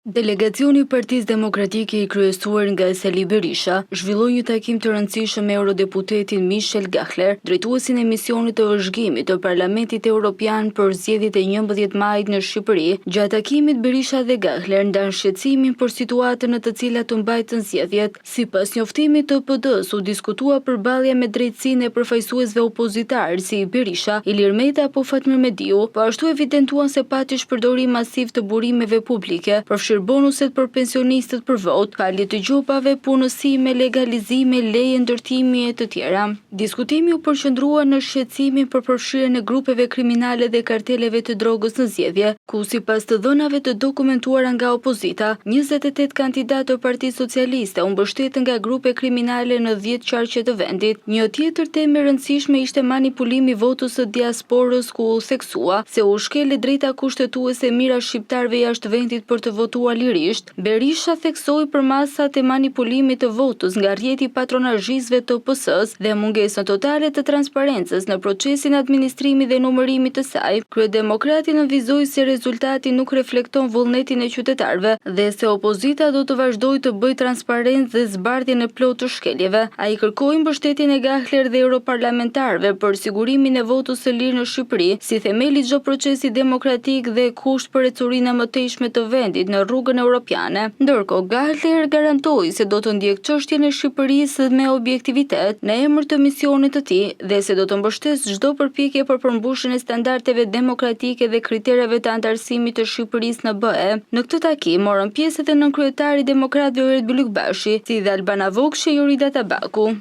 Delegacioni i Partisë Demokratike i kryesuar nga Sali Berisha zhvilloi një takim të rëndësishëm me eurodeputetin Michel Gahler, drejtuesin e misionit të vëzhgimit të Parlamentit Evropian për zgjedhjet e 11 majit në Shqipëri. Gjatë takimit Berisha dhe Gahler ndan shqetësimin për situatën në të cilat të mbajtën zgjedhjet. Sipas njoftimit të PD-s u diskutua përballja me drejtsinë e përfaqësuesve opozitar si Berisha, Ilir Meta apo Fatmir Mediu, po ashtu evidentuan se pati shpërdorim masiv të burimeve publike, bonuset për pensionistët për vot, falje të gjopave, punësime, legalizime, leje ndërtimi e të tjera. Diskutimi u përqendrua në shqetësimin për përfshirjen e grupeve kriminale dhe karteleve të drogës në zgjedhje, ku sipas të dhënave të dokumentuara nga opozita, 28 kandidatë të Partisë Socialiste u mbështetën nga grupe kriminale në 10 qarqe të vendit. Një tjetër temë e rëndësishme ishte manipulimi i votës së diasporës, ku u theksua se u shkele drejta kushtetuese mira shqiptarëve jashtë vendit për të votuar lirisht. Berisha theksoi për masat e manipulimit të votës nga rrjeti patronazhistëve të PS-s dhe mungesën totale të transparencës në procesin administrimit dhe numërimit të saj. Kryedemokrati nënvizoi se rezultati nuk reflekton vullnetin e qytetarëve dhe se opozita do të vazhdojë të bëjë transparencë dhe zbardhjen e plotë të shkeljeve. Ai kërkoi mbështetjen e Gahler dhe europarlamentarëve për sigurimin e votës së lirë në Shqipëri, si themeli çdo procesi demokratik dhe kusht për ecurinë e mëtejshme të vendit në rrugën europiane. Ndërkohë Gahler garantoi se do të ndjek çështjen e Shqipërisë me objektivitet në emër të misionit të tij dhe se do të mbështesë çdo përpjekje për përmbushjen e standardeve demokratike dhe kritereve të antarësimit të Shqipërisë në BE. Në këtë takim morën pjesë edhe nënkryetari i Demokratëve Ert Bylykbashi, si dhe Albana Vogshi e Jorida Tabaku.